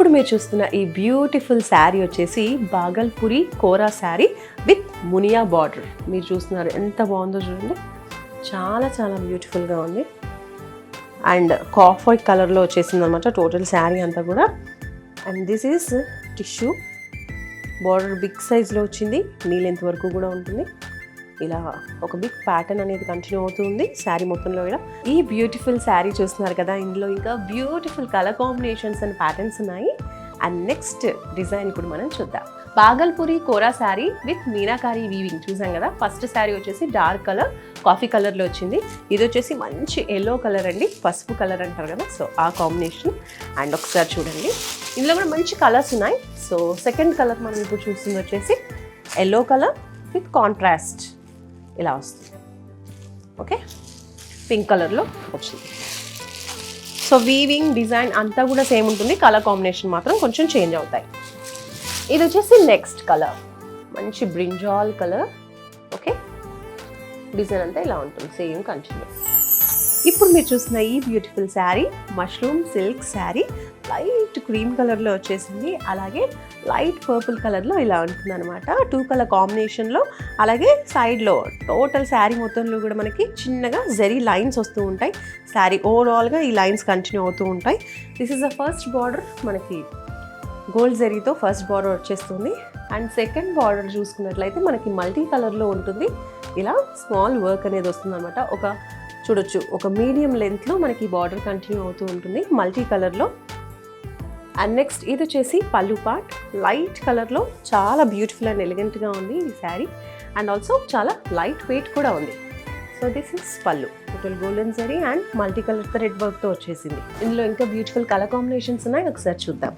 ఇప్పుడు మీరు చూస్తున్న ఈ బ్యూటిఫుల్ శారీ వచ్చేసి బాగల్పూరి కోరా శారీ విత్ మునియా బార్డర్. మీరు చూస్తున్నారు ఎంత బాగుందో చూడండి, చాలా చాలా బ్యూటిఫుల్గా ఉంది. అండ్ కాఫర్ కలర్లో వచ్చేసింది అనమాట టోటల్ శారీ అంతా కూడా. And this is tissue border, big సైజ్లో వచ్చింది, నీ లెంత్ వరకు కూడా ఉంటుంది. ఇలా ఒక బిగ్ ప్యాటర్న్ అనేది కంటిన్యూ అవుతుంది శారీ మొత్తంలో. ఇలా ఈ బ్యూటిఫుల్ శారీ చూస్తున్నారు కదా, ఇందులో ఇంకా beautiful colour combinations and patterns ఉన్నాయి. అండ్ నెక్స్ట్ డిజైన్ కూడా మనం చూద్దాం. బాగల్పూరి కోరా శారీ విత్ మీనాకారి వీవింగ్ చూసాం కదా. ఫస్ట్ శారీ వచ్చేసి డార్క్ కలర్ కాఫీ కలర్లో వచ్చింది. ఇది వచ్చేసి మంచి ఎల్లో కలర్ అండి, పసుపు కలర్ అంటారు కదా, సో ఆ కాంబినేషన్. అండ్ ఒకసారి చూడండి, ఇందులో కూడా మంచి కలర్స్ ఉన్నాయి. సో సెకండ్ కలర్ మనం ఇప్పుడు చూస్తుంది వచ్చేసి ఎల్లో కలర్ విత్ కాంట్రాస్ట్ ఇలా వస్తుంది. ఓకే, పింక్ కలర్లో వచ్చింది. సో వీవింగ్ డిజైన్ అంతా కూడా సేమ్ ఉంటుంది, కలర్ కాంబినేషన్ మాత్రం కొంచెం చేంజ్ అవుతాయి. ఇది వచ్చేసి నెక్స్ట్ కలర్ మంచి బ్రింజాల్ కలర్. ఓకే, డిజైన్ అంతా ఇలా ఉంటుంది, సేమ్ కంటిన్యూ. ఇప్పుడు మీరు చూస్తున్న ఈ beautiful sari mushroom silk sari, light cream కలర్లో వచ్చేసింది, అలాగే లైట్ పర్పుల్ కలర్లో ఇలా ఉంటుంది అనమాట. 2 కలర్ కాంబినేషన్లో. అలాగే సైడ్లో టోటల్ శారీ మొత్తంలో కూడా మనకి చిన్నగా జరీ లైన్స్ వస్తూ ఉంటాయి. శారీ ఓవరాల్గా ఈ లైన్స్ కంటిన్యూ అవుతూ ఉంటాయి. This is the first border, మనకి గోల్డ్ జరీతో ఫస్ట్ బార్డర్ వచ్చేస్తుంది. అండ్ సెకండ్ బార్డర్ చూసుకున్నట్లయితే మనకి మల్టీ కలర్లో ఉంటుంది. ఇలా స్మాల్ వర్క్ అనేది వస్తుంది అనమాట. ఒక చూడొచ్చు, ఒక మీడియం లెంత్లో మనకి బార్డర్ కంటిన్యూ అవుతూ ఉంటుంది మల్టీ కలర్లో. అండ్ నెక్స్ట్ ఇది వచ్చేసి పళ్ళు పార్ట్, లైట్ కలర్లో చాలా బ్యూటిఫుల్ అండ్ ఎలిగెంట్గా ఉంది ఈ శారీ. అండ్ ఆల్సో చాలా లైట్ వెయిట్ కూడా ఉంది. సో దిస్ ఇస్ పళ్ళు, total golden zari and multi colour thread వర్క్తో వచ్చేసింది. ఇందులో ఇంకా బ్యూటిఫుల్ కలర్ కాంబినేషన్స్ ఉన్నాయి, ఒకసారి చూద్దాం.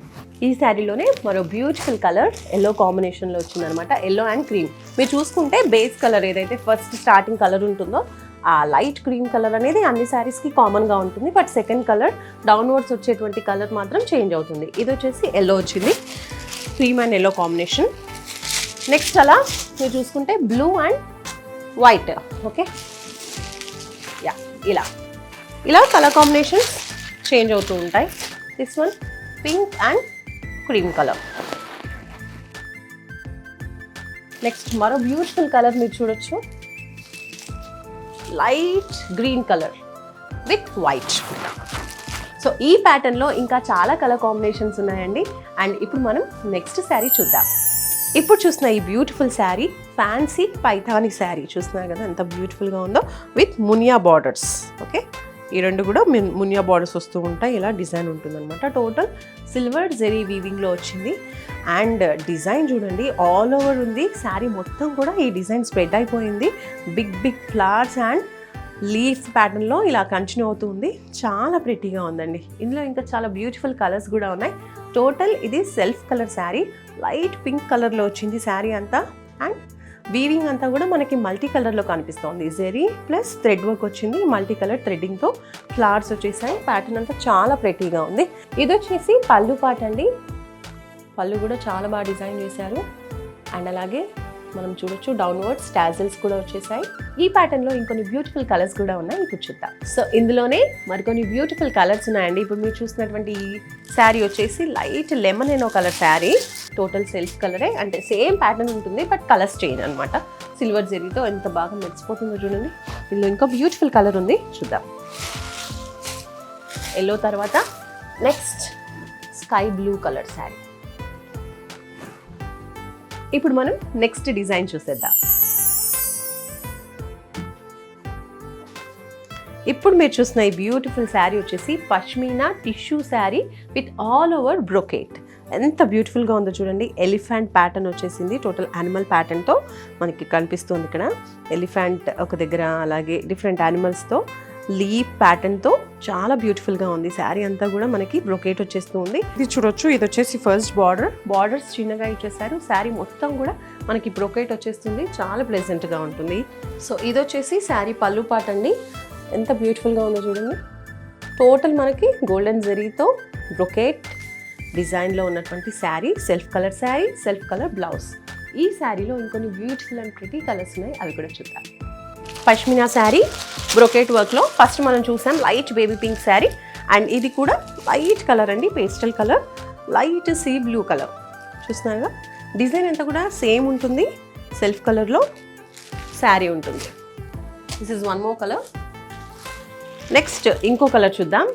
ఈ శారీలోనే మరో బ్యూటిఫుల్ కలర్ ఎల్లో కాంబినేషన్లో వచ్చిందనమాట, ఎల్లో అండ్ క్రీమ్. మీరు చూసుకుంటే బేస్ కలర్ ఏదైతే ఫస్ట్ స్టార్టింగ్ కలర్ ఉంటుందో ఆ లైట్ క్రీమ్ కలర్ అనేది అన్ని శారీస్కి కామన్గా ఉంటుంది. బట్ సెకండ్ కలర్ డౌన్వర్డ్స్ వచ్చేటువంటి కలర్ మాత్రం చేంజ్ అవుతుంది. ఇది వచ్చేసి ఎల్లో వచ్చింది, cream and yellow combination. Next అలా మీరు చూసుకుంటే blue and white. Okay, yeah ఇలా ఇలా కలర్ కాంబినేషన్స్ చేంజ్ అవుతూ ఉంటాయి. This one pink and cream colour. Next మరో బ్యూటిఫుల్ కలర్ మీరు చూడొచ్చు, light green colour with white. So ఈ ప్యాటర్న్లో ఇంకా చాలా కలర్ కాంబినేషన్స్ ఉన్నాయండి. అండ్ ఇప్పుడు మనం నెక్స్ట్ శారీ చూద్దాం. ఇప్పుడు చూసిన ఈ బ్యూటిఫుల్ శారీ ఫ్యాన్సీ పైథానీ శారీ చూస్తున్నారు కదా ఎంత బ్యూటిఫుల్గా ఉందో, విత్ మునియా బార్డర్స్. ఓకే, ఈ రెండు కూడా మునియా బార్డర్స్ వస్తూ ఉంటాయి, ఇలా డిజైన్ ఉంటుందన్నమాట. టోటల్ సిల్వర్ జెరీ వీవింగ్లో వచ్చింది. అండ్ డిజైన్ చూడండి ఆల్ ఓవర్ ఉంది శారీ మొత్తం కూడా. ఈ డిజైన్ స్ప్రెడ్ అయిపోయింది, big big flowers and leaf ప్యాటర్న్లో ఇలా కంటిన్యూ అవుతుంది. చాలా ప్రిటీగా ఉందండి. ఇందులో ఇంకా చాలా బ్యూటిఫుల్ కలర్స్ కూడా ఉన్నాయి. టోటల్ ఇది self colour sari, light pink కలర్లో వచ్చింది శారీ అంతా. అండ్ వీవింగ్ అంతా కూడా మనకి మల్టీ కలర్లో కనిపిస్తుంది. జెరీ ప్లస్ థ్రెడ్ వర్క్ వచ్చింది, మల్టీ కలర్ థ్రెడ్డింగ్తో ఫ్లవర్స్ వచ్చేసాయి. ప్యాటర్న్ అంతా చాలా ప్రిటీగా ఉంది. ఇది వచ్చేసి పళ్ళు పార్ట్ అండి, పళ్ళు కూడా చాలా బాగా డిజైన్ చేశారు. అండ్ అలాగే మనం చూడొచ్చు డౌన్వర్డ్స్ టాజిల్స్ కూడా వచ్చేసాయి. ఈ ప్యాటర్న్లో ఇంకొన్ని బ్యూటిఫుల్ కలర్స్ కూడా ఉన్నాయి, ఇప్పుడు చూద్దాం. సో ఇందులోనే మరికొన్ని బ్యూటిఫుల్ కలర్స్ ఉన్నాయండి. ఇప్పుడు మీరు చూసినటువంటి ఈ శారీ వచ్చేసి లైట్ లెమన్ ఎనో కలర్ శారీ, టోటల్ సెల్ఫ్ కలరే, అంటే సేమ్ ప్యాటర్న్ ఉంటుంది బట్ కలర్స్ చేంజ్ అనమాట. సిల్వర్ జెరీతో ఎంత బాగా మెరిసిపోతుందో చూడండి. ఇందులో ఇంకా బ్యూటిఫుల్ కలర్ ఉంది, చూద్దాం. ఎల్లో తర్వాత next sky blue colour sari. ఇప్పుడు మనం నెక్స్ట్ డిజైన్ చూసేద్దాం. ఇప్పుడు మీరు చూసిన ఈ బ్యూటిఫుల్ శారీ వచ్చేసి pashmina tissue sari with all over brocade. ఎంత బ్యూటిఫుల్గా ఉందో చూడండి. ఎలిఫెంట్ ప్యాటర్న్ వచ్చేసింది, టోటల్ యానిమల్ ప్యాటర్న్తో మనకి కనిపిస్తుంది. ఇక్కడ ఎలిఫెంట్ ఒక దగ్గర, అలాగే డిఫరెంట్ యానిమల్స్తో లీఫ్ ప్యాటర్న్తో చాలా బ్యూటిఫుల్గా ఉంది. శారీ అంతా కూడా మనకి బ్రోకేట్ వచ్చేస్తూ ఉంది. ఇది చూడొచ్చు, ఇది వచ్చేసి ఫస్ట్ బార్డర్స్ చిన్నగా ఇచ్చేసారు. శారీ మొత్తం కూడా మనకి బ్రోకేట్ వచ్చేస్తుంది, చాలా ప్లెజెంట్గా ఉంటుంది. సో ఇది వచ్చేసి శారీ పళ్ళు పార్ట్ అండి. ఎంత బ్యూటిఫుల్గా ఉందో చూడండి. టోటల్ మనకి గోల్డెన్ జరీతో బ్రోకేట్ డిజైన్లో ఉన్నటువంటి sari, self colour sari, self colour blouse. ఈ శారీలో ఇంకొన్ని బ్యూటిఫుల్ అండ్ ప్రిటీ కలర్స్ ఉన్నాయి, అవి కూడా చూద్దాం. పష్మినా శారీ బ్రోకేట్ వర్క్లో ఫస్ట్ మనం చూసాం light baby pink sari. And ఇది కూడా లైట్ కలర్ అండి, pastel colour, light sea blue colour చూస్తున్నారుగా. డిజైన్ అంతా కూడా సేమ్ ఉంటుంది. సెల్ఫ్ కలర్లో శారీ ఉంటుంది. This is one more colour. Next ఇంకో కలర్ చూద్దాం.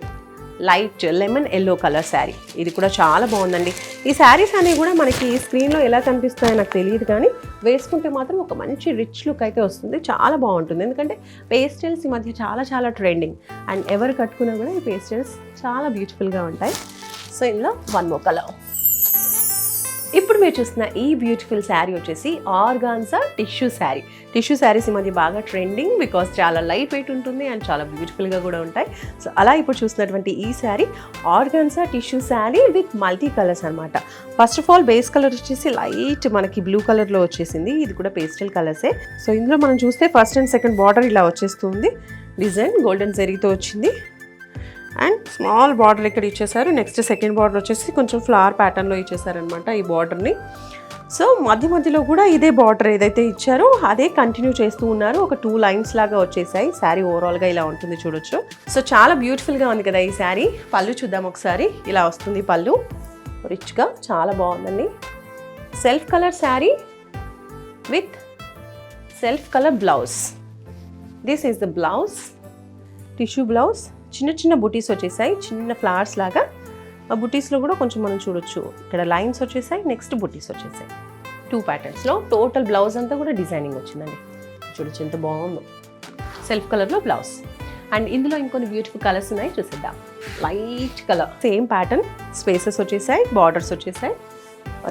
Light lemon yellow colour sari. ఇది కూడా చాలా బాగుందండి. ఈ శారీస్ అనేవి కూడా మనకి స్క్రీన్లో ఎలా కనిపిస్తాయో నాకు తెలియదు, కానీ వేసుకుంటే మాత్రం ఒక మంచి రిచ్ లుక్ అయితే వస్తుంది. చాలా బాగుంటుంది. ఎందుకంటే పేస్టల్స్ ఈ మధ్య చాలా చాలా ట్రెండింగ్, అండ్ ఎవరు కట్టుకున్నా కూడా ఈ పేస్టల్స్ చాలా బ్యూటిఫుల్గా ఉంటాయి. సో ఇందులో వన్ మోర్ కలర్. ఇప్పుడు మీరు చూస్తున్న ఈ బ్యూటిఫుల్ శారీ వచ్చేసి organza tissue sari. Tissue saris ఈ మధ్య బాగా ట్రెండింగ్, బికాస్ చాలా లైట్ వెయిట్ ఉంటుంది అండ్ చాలా బ్యూటిఫుల్గా కూడా ఉంటాయి. సో అలా ఇప్పుడు చూస్తున్నటువంటి ఈ sari organza tissue sari with multi colours అనమాట. First of all base colour వచ్చేసి లైట్ మనకి బ్లూ కలర్లో వచ్చేసింది. ఇది కూడా పేస్టల్ కలర్సే. సో ఇందులో మనం చూస్తే ఫస్ట్ అండ్ సెకండ్ బార్డర్ ఇలా వచ్చేస్తుంది. డిజైన్ గోల్డెన్ జరీతో వచ్చింది అండ్ స్మాల్ బార్డర్ ఇక్కడ ఇచ్చేసారు. నెక్స్ట్ సెకండ్ బార్డర్ వచ్చేసి కొంచెం ఫ్లవర్ ప్యాటర్న్లో ఇచ్చేసారనమాట ఈ బార్డర్ని. సో మధ్యలో కూడా ఇదే బార్డర్ ఏదైతే ఇచ్చారో అదే కంటిన్యూ చేస్తూ ఉన్నారు. ఒక 2 లైన్స్ లాగా వచ్చేసాయి. శారీ ఓవరాల్గా ఇలా ఉంటుంది చూడొచ్చు. సో చాలా బ్యూటిఫుల్గా ఉంది కదా ఈ శారీ. పళ్ళు చూద్దాం ఒకసారి. ఇలా వస్తుంది పళ్ళు, రిచ్గా చాలా బాగుందండి. Self colour sari with self colour blouse. This is the blouse, tissue blouse. చిన్న చిన్న బుటీస్ వచ్చేసాయి, చిన్న ఫ్లవర్స్ లాగా. ఆ బుటీస్లో కూడా కొంచెం మనం చూడొచ్చు. ఇక్కడ లైన్స్ వచ్చేసాయి, నెక్స్ట్ బుటీస్ వచ్చేసాయి. 2 ప్యాటర్న్స్లో టోటల్ బ్లౌజ్ అంతా కూడా డిజైనింగ్ వచ్చిందండి. చూడొచ్చు ఎంత బాగుందో. సెల్ఫ్ కలర్లో బ్లౌజ్. అండ్ ఇందులో ఇంకొన్ని బ్యూటిఫుల్ కలర్స్ ఉన్నాయి, చూసేద్దాం. Light colour, same pattern, spaces వచ్చేసాయి, బార్డర్స్ వచ్చేసాయి.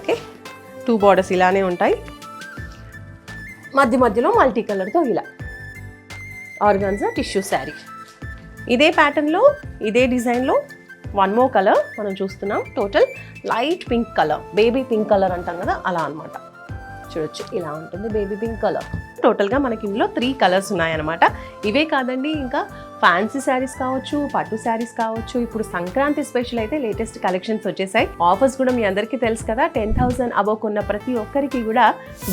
ఓకే, 2 బార్డర్స్ ఇలానే ఉంటాయి. మధ్యలో మల్టీ కలర్తో ఇలా ఆర్గాన్జా టిష్యూ శారీ. ఇదే ప్యాటర్న్లో ఇదే డిజైన్లో వన్ మోర్ కలర్ మనం చూస్తున్నాం. Total light pink colour, baby pink colour అంటాం కదా అలా అనమాట. చూడొచ్చు ఇలా ఉంటుంది బేబీ పింక్ కలర్. టోటల్గా మనకి ఇందులో 3 కలర్స్ ఉన్నాయన్నమాట. ఇవే కాదండి, ఇంకా ఫ్యాన్సీ శారీస్ కావచ్చు, పట్టు శారీస్ కావచ్చు. ఇప్పుడు సంక్రాంతి స్పెషల్ అయితే లేటెస్ట్ కలెక్షన్స్ వచ్చేసాయి. ఆఫర్స్ కూడా మీ అందరికీ తెలుసు కదా. 10,000 అబోవ్ కొన్న ప్రతి ఒక్కరికి కూడా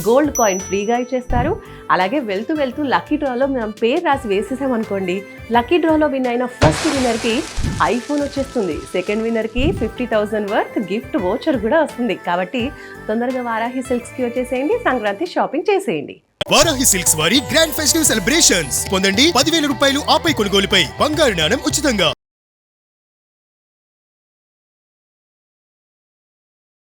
గోల్డ్ కాయిన్ ఫ్రీగా ఇచ్చేస్తారు. అలాగే వెళ్తూ లక్కీ డ్రాలో మనం పేరు రాసి వేసేసామనుకోండి, లక్కీ డ్రాలో విన్ అయిన ఫస్ట్ విన్నర్కి ఐఫోన్ వచ్చేస్తుంది. సెకండ్ విన్నర్కి 50,000 వర్త్ గిఫ్ట్ వోచర్ కూడా వస్తుంది. కాబట్టి తొందరగా వారాహి సిల్క్స్కి వచ్చేసేయండి, సంక్రాంతి షాపింగ్ చేసేయండి. వారాహి సిల్క్స్ వారి గ్రాండ్ ఫెస్టివ్ సెలబ్రేషన్స్ పొందండి. 10,000 రూపాయలు ఆపై కొనుగోలుపై బంగారు నాణెం ఉచితంగా.